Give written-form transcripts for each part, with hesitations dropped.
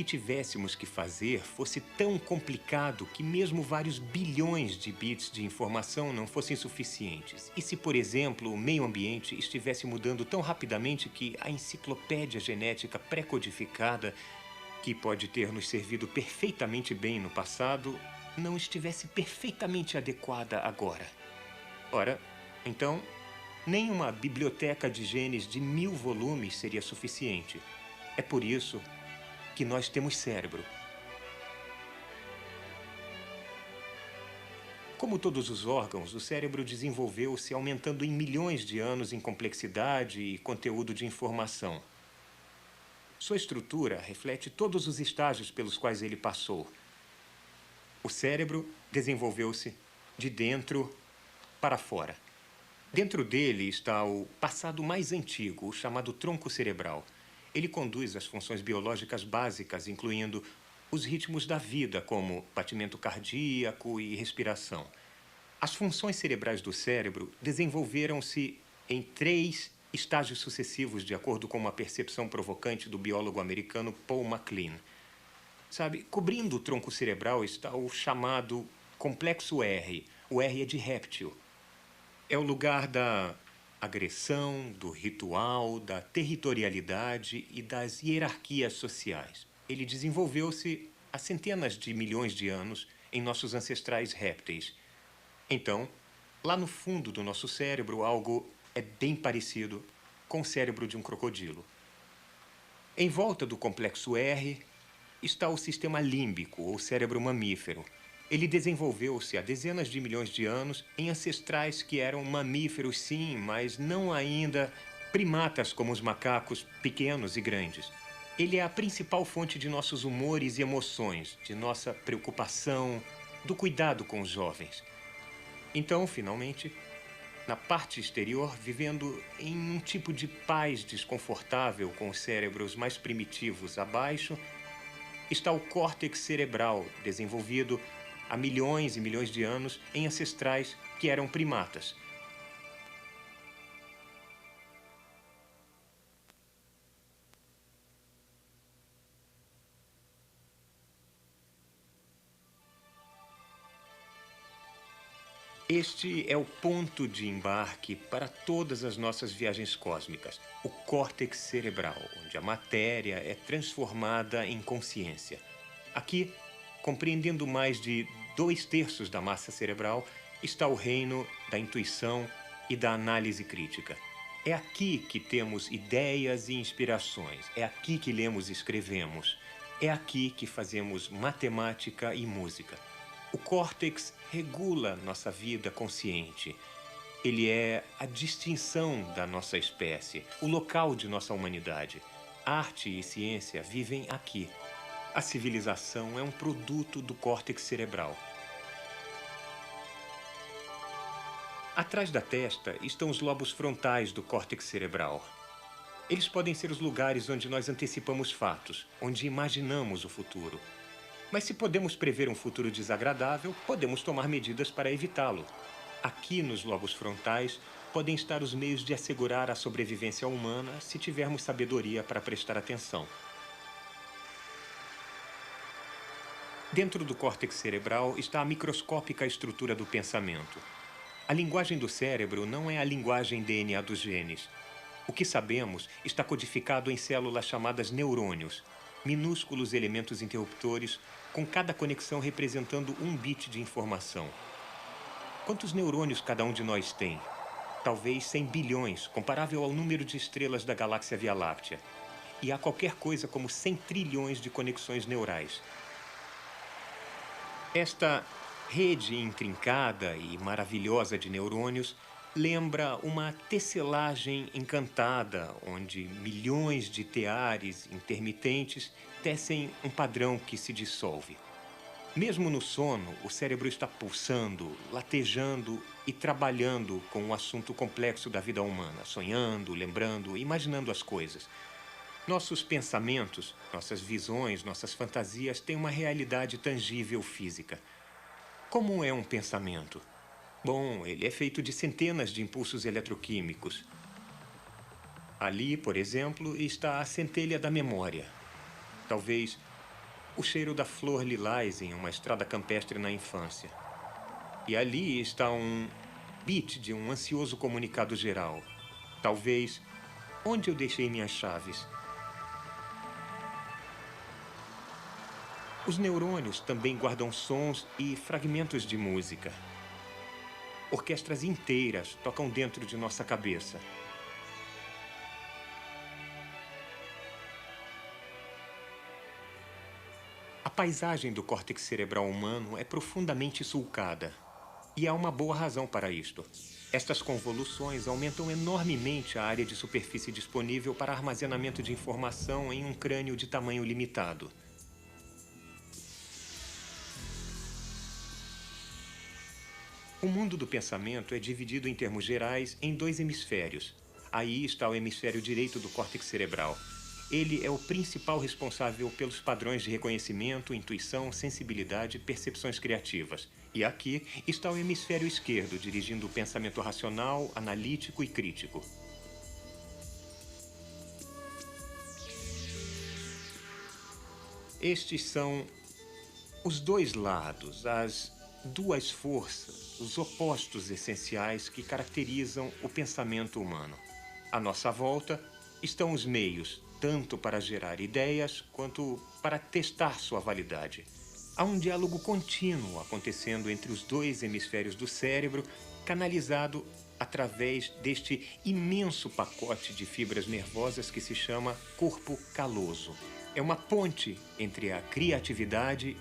que tivéssemos que fazer fosse tão complicado que mesmo vários bilhões de bits de informação não fossem suficientes. E se, por exemplo, o meio ambiente estivesse mudando tão rapidamente que a enciclopédia genética pré-codificada, que pode ter nos servido perfeitamente bem no passado, não estivesse perfeitamente adequada agora. Ora, então, nem uma biblioteca de genes de 1000 volumes seria suficiente. É por isso que nós temos cérebro. Como todos os órgãos, o cérebro desenvolveu-se aumentando em milhões de anos em complexidade e conteúdo de informação. Sua estrutura reflete todos os estágios pelos quais ele passou. O cérebro desenvolveu-se de dentro para fora. Dentro dele está o passado mais antigo, o chamado tronco cerebral. Ele conduz as funções biológicas básicas, incluindo os ritmos da vida, como batimento cardíaco e respiração. As funções cerebrais do cérebro desenvolveram-se em 3 estágios sucessivos, de acordo com uma percepção provocante do biólogo americano Paul MacLean. Sabe, cobrindo o tronco cerebral está o chamado complexo R. O R é de réptil. É o lugar da agressão, do ritual, da territorialidade e das hierarquias sociais. Ele desenvolveu-se há centenas de milhões de anos em nossos ancestrais répteis. Então, lá no fundo do nosso cérebro, algo é bem parecido com o cérebro de um crocodilo. Em volta do complexo R está o sistema límbico, ou cérebro mamífero. Ele desenvolveu-se há dezenas de milhões de anos em ancestrais que eram mamíferos, sim, mas não ainda primatas como os macacos pequenos e grandes. Ele é a principal fonte de nossos humores e emoções, de nossa preocupação, do cuidado com os jovens. Então, finalmente, na parte exterior, vivendo em um tipo de paz desconfortável com os cérebros mais primitivos abaixo, está o córtex cerebral, desenvolvido há milhões e milhões de anos em ancestrais que eram primatas. Este é o ponto de embarque para todas as nossas viagens cósmicas, o córtex cerebral, onde a matéria é transformada em consciência. Aqui, compreendendo mais de 2/3 da massa cerebral, está o reino da intuição e da análise crítica. É aqui que temos ideias e inspirações, é aqui que lemos e escrevemos, é aqui que fazemos matemática e música. O córtex regula nossa vida consciente. Ele é a distinção da nossa espécie, o local de nossa humanidade. Arte e ciência vivem aqui. A civilização é um produto do córtex cerebral. Atrás da testa estão os lobos frontais do córtex cerebral. Eles podem ser os lugares onde nós antecipamos fatos, onde imaginamos o futuro. Mas se podemos prever um futuro desagradável, podemos tomar medidas para evitá-lo. Aqui nos lobos frontais podem estar os meios de assegurar a sobrevivência humana se tivermos sabedoria para prestar atenção. Dentro do córtex cerebral está a microscópica estrutura do pensamento. A linguagem do cérebro não é a linguagem DNA dos genes. O que sabemos está codificado em células chamadas neurônios, minúsculos elementos interruptores, com cada conexão representando um bit de informação. Quantos neurônios cada um de nós tem? Talvez 100 bilhões, comparável ao número de estrelas da galáxia Via Láctea. E há qualquer coisa como 100 trilhões de conexões neurais. Esta rede intrincada e maravilhosa de neurônios lembra uma tecelagem encantada, onde milhões de teares intermitentes tecem um padrão que se dissolve. Mesmo no sono, o cérebro está pulsando, latejando e trabalhando com um assunto complexo da vida humana, sonhando, lembrando, imaginando as coisas. Nossos pensamentos, nossas visões, nossas fantasias têm uma realidade tangível física. Como é um pensamento? Bom, ele é feito de centenas de impulsos eletroquímicos. Ali, por exemplo, está a centelha da memória. Talvez o cheiro da flor lilás em uma estrada campestre na infância. E ali está um beat de um ansioso comunicado geral. Talvez onde eu deixei minhas chaves. Os neurônios também guardam sons e fragmentos de música. Orquestras inteiras tocam dentro de nossa cabeça. A paisagem do córtex cerebral humano é profundamente sulcada. E há uma boa razão para isto. Estas convoluções aumentam enormemente a área de superfície disponível para armazenamento de informação em um crânio de tamanho limitado. O mundo do pensamento é dividido em termos gerais em dois hemisférios. Aí está o hemisfério direito do córtex cerebral. Ele é o principal responsável pelos padrões de reconhecimento, intuição, sensibilidade e percepções criativas. E aqui está o hemisfério esquerdo, dirigindo o pensamento racional, analítico e crítico. Estes são os dois lados, as duas forças, os opostos essenciais que caracterizam o pensamento humano. À nossa volta estão os meios, tanto para gerar ideias quanto para testar sua validade. Há um diálogo contínuo acontecendo entre os dois hemisférios do cérebro, canalizado através deste imenso pacote de fibras nervosas que se chama corpo caloso. É uma ponte entre a criatividade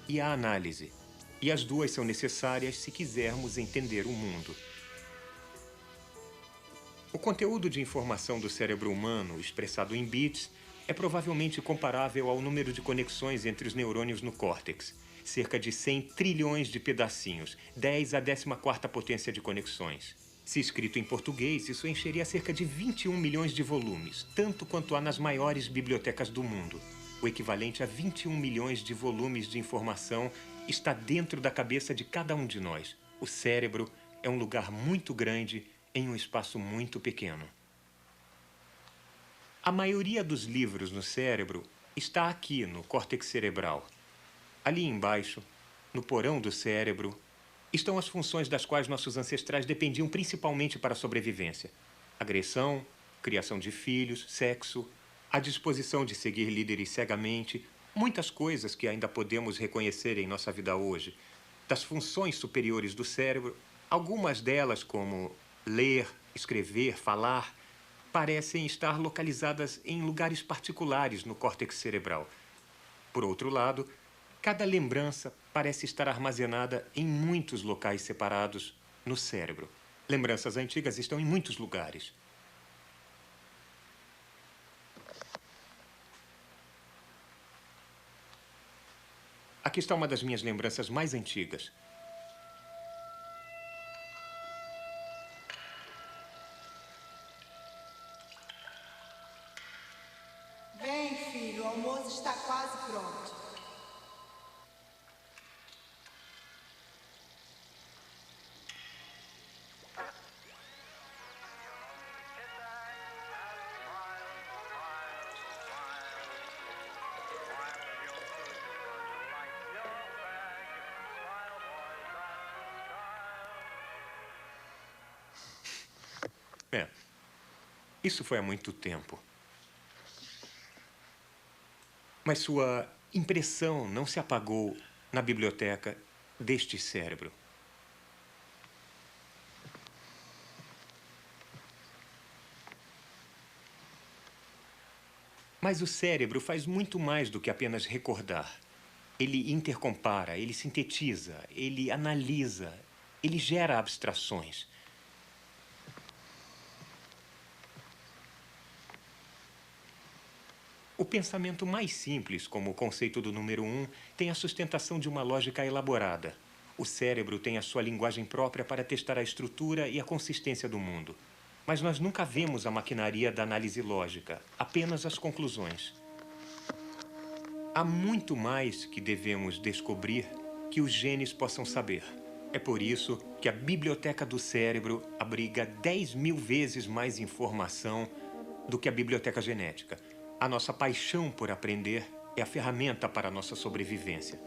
e a análise. E as duas são necessárias se quisermos entender o mundo. O conteúdo de informação do cérebro humano, expressado em bits, é provavelmente comparável ao número de conexões entre os neurônios no córtex. Cerca de 100 trilhões de pedacinhos, 10 à 14ª potência de conexões. Se escrito em português, isso encheria cerca de 21 milhões de volumes, tanto quanto há nas maiores bibliotecas do mundo. O equivalente a 21 milhões de volumes de informação está dentro da cabeça de cada um de nós. O cérebro é um lugar muito grande em um espaço muito pequeno. A maioria dos livros no cérebro está aqui no córtex cerebral. Ali embaixo, no porão do cérebro, estão as funções das quais nossos ancestrais dependiam principalmente para a sobrevivência: agressão, criação de filhos, sexo, a disposição de seguir líderes cegamente, muitas coisas que ainda podemos reconhecer em nossa vida hoje. Das funções superiores do cérebro, algumas delas, como ler, escrever, falar, parecem estar localizadas em lugares particulares no córtex cerebral. Por outro lado, cada lembrança parece estar armazenada em muitos locais separados no cérebro. Lembranças antigas estão em muitos lugares. Aqui está uma das minhas lembranças mais antigas. Vem, filho, o almoço está quase pronto. Isso foi há muito tempo. Mas sua impressão não se apagou na biblioteca deste cérebro. Mas o cérebro faz muito mais do que apenas recordar. Ele intercompara, ele sintetiza, ele analisa, ele gera abstrações. O pensamento mais simples, como o conceito do número 1, tem a sustentação de uma lógica elaborada. O cérebro tem a sua linguagem própria para testar a estrutura e a consistência do mundo. Mas nós nunca vemos a maquinaria da análise lógica, apenas as conclusões. Há muito mais que devemos descobrir que os genes possam saber. É por isso que a biblioteca do cérebro abriga 10.000 vezes mais informação do que a biblioteca genética. A nossa paixão por aprender É a ferramenta para a nossa sobrevivência.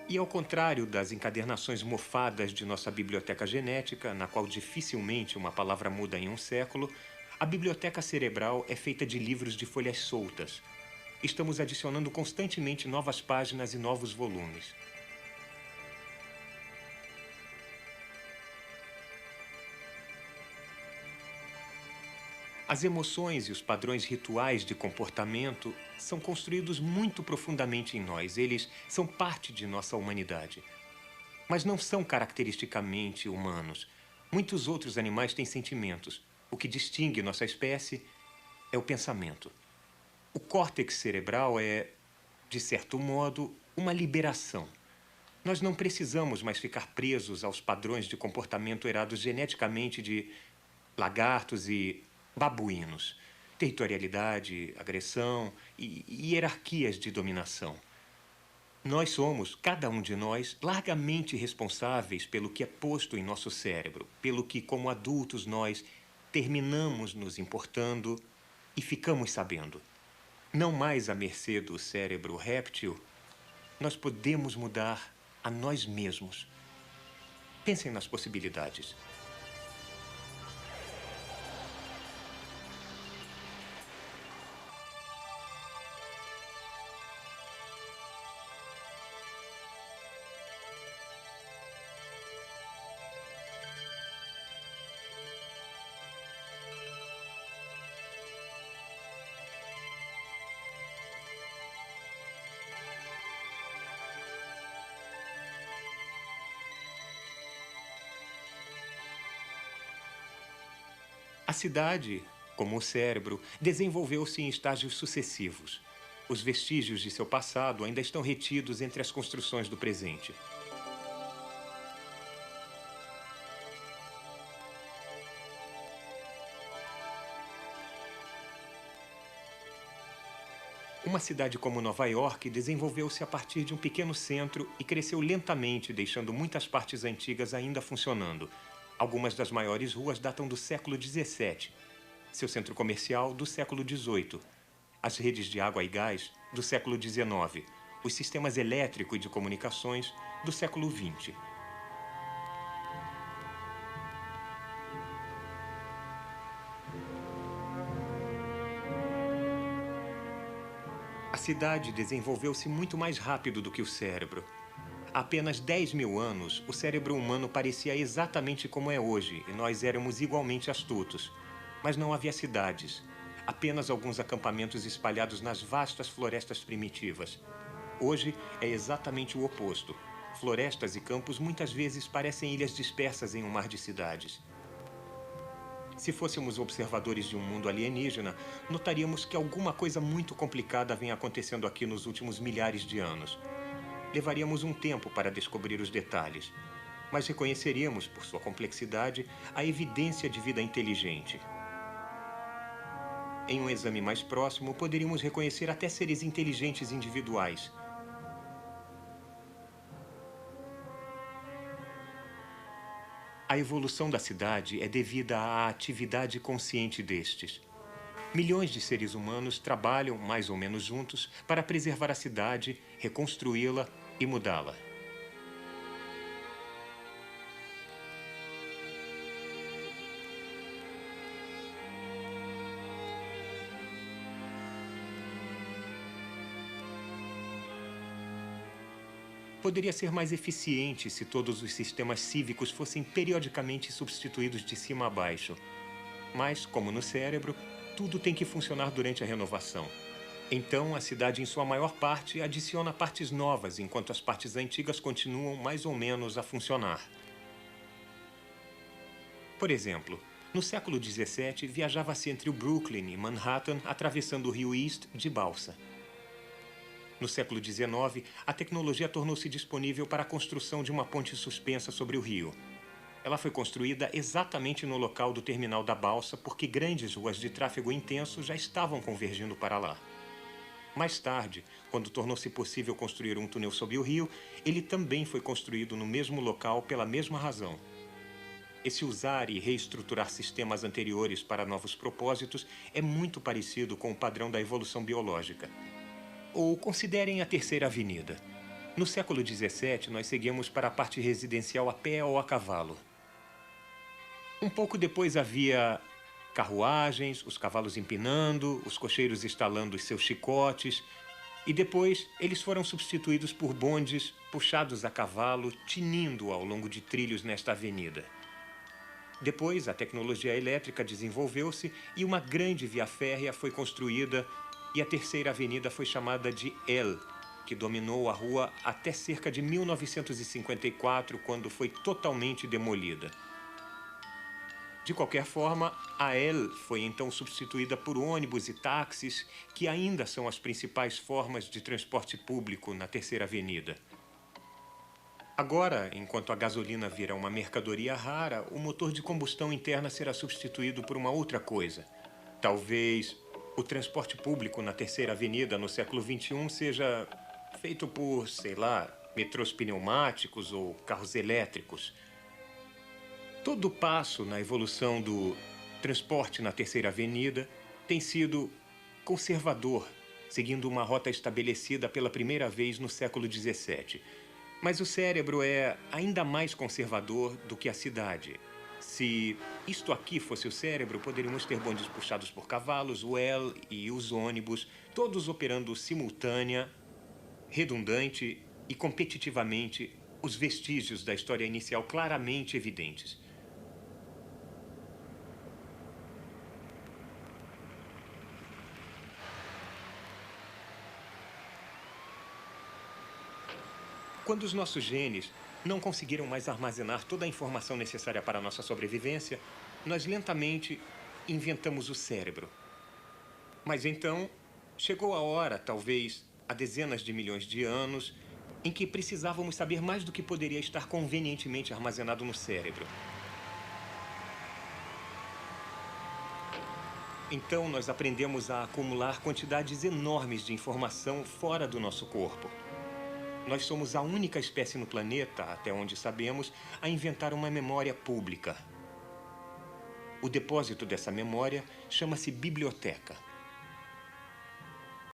E ao contrário das encadernações mofadas de nossa biblioteca genética, na qual dificilmente uma palavra muda em um século, a biblioteca cerebral é feita de livros de folhas soltas. Estamos adicionando constantemente novas páginas e novos volumes. As emoções e os padrões rituais de comportamento são construídos muito profundamente em nós. Eles são parte de nossa humanidade. Mas não são caracteristicamente humanos. Muitos outros animais têm sentimentos. O que distingue nossa espécie é o pensamento. O córtex cerebral é, de certo modo, uma liberação. Nós não precisamos mais ficar presos aos padrões de comportamento herados geneticamente de lagartos e babuínos. Territorialidade, agressão e hierarquias de dominação. Nós somos, cada um de nós, largamente responsáveis pelo que é posto em nosso cérebro, pelo que, como adultos, nós terminamos nos importando e ficamos sabendo. Não mais à mercê do cérebro réptil, nós podemos mudar a nós mesmos. Pensem nas possibilidades. A cidade, como o cérebro, desenvolveu-se em estágios sucessivos. Os vestígios de seu passado ainda estão retidos entre as construções do presente. Uma cidade como Nova York desenvolveu-se a partir de um pequeno centro e cresceu lentamente, deixando muitas partes antigas ainda funcionando. Algumas das maiores ruas datam do século XVII, seu centro comercial do século XVIII, as redes de água e gás do século XIX, os sistemas elétrico e de comunicações do século XX. A cidade desenvolveu-se muito mais rápido do que o cérebro. Há apenas 10 mil anos, o cérebro humano parecia exatamente como é hoje e nós éramos igualmente astutos. Mas não havia cidades, apenas alguns acampamentos espalhados nas vastas florestas primitivas. Hoje é exatamente o oposto. Florestas e campos muitas vezes parecem ilhas dispersas em um mar de cidades. Se fôssemos observadores de um mundo alienígena, notaríamos que alguma coisa muito complicada vem acontecendo aqui nos últimos milhares de anos. Levaríamos um tempo para descobrir os detalhes, mas reconheceríamos, por sua complexidade, a evidência de vida inteligente. Em um exame mais próximo, poderíamos reconhecer até seres inteligentes individuais. A evolução da cidade é devida à atividade consciente destes. Milhões de seres humanos trabalham, mais ou menos juntos, para preservar a cidade, reconstruí-la e mudá-la. Poderia ser mais eficiente se todos os sistemas cívicos fossem periodicamente substituídos de cima a baixo. Mas, como no cérebro, tudo tem que funcionar durante a renovação. Então, a cidade, em sua maior parte, adiciona partes novas, enquanto as partes antigas continuam mais ou menos a funcionar. Por exemplo, no século XVII, viajava-se entre o Brooklyn e Manhattan, atravessando o rio East de balsa. No século XIX, a tecnologia tornou-se disponível para a construção de uma ponte suspensa sobre o rio. Ela foi construída exatamente no local do terminal da balsa porque grandes ruas de tráfego intenso já estavam convergindo para lá. Mais tarde, quando tornou-se possível construir um túnel sob o rio, ele também foi construído no mesmo local pela mesma razão. Esse usar e reestruturar sistemas anteriores para novos propósitos é muito parecido com o padrão da evolução biológica. Ou considerem a Terceira Avenida. No século XVII, nós seguimos para a parte residencial a pé ou a cavalo. Um pouco depois havia carruagens, os cavalos empinando, os cocheiros estalando os seus chicotes, e depois eles foram substituídos por bondes puxados a cavalo, tinindo ao longo de trilhos nesta avenida. Depois, a tecnologia elétrica desenvolveu-se e uma grande via férrea foi construída e a Terceira Avenida foi chamada de L, que dominou a rua até cerca de 1954, quando foi totalmente demolida. De qualquer forma, a L foi então substituída por ônibus e táxis, que ainda são as principais formas de transporte público na Terceira Avenida. Agora, enquanto a gasolina vira uma mercadoria rara, o motor de combustão interna será substituído por uma outra coisa. Talvez o transporte público na Terceira Avenida no século XXI seja feito por, sei lá, metrôs pneumáticos ou carros elétricos. Todo passo na evolução do transporte na Terceira Avenida tem sido conservador, seguindo uma rota estabelecida pela primeira vez no século XVII. Mas o cérebro é ainda mais conservador do que a cidade. Se isto aqui fosse o cérebro, poderíamos ter bondes puxados por cavalos, o L e os ônibus, todos operando simultânea, redundante e competitivamente, os vestígios da história inicial claramente evidentes. Quando os nossos genes não conseguiram mais armazenar toda a informação necessária para a nossa sobrevivência, nós lentamente inventamos o cérebro. Mas então, chegou a hora, talvez há dezenas de milhões de anos, em que precisávamos saber mais do que poderia estar convenientemente armazenado no cérebro. Então, nós aprendemos a acumular quantidades enormes de informação fora do nosso corpo. Nós somos a única espécie no planeta, até onde sabemos, a inventar uma memória pública. O depósito dessa memória chama-se biblioteca.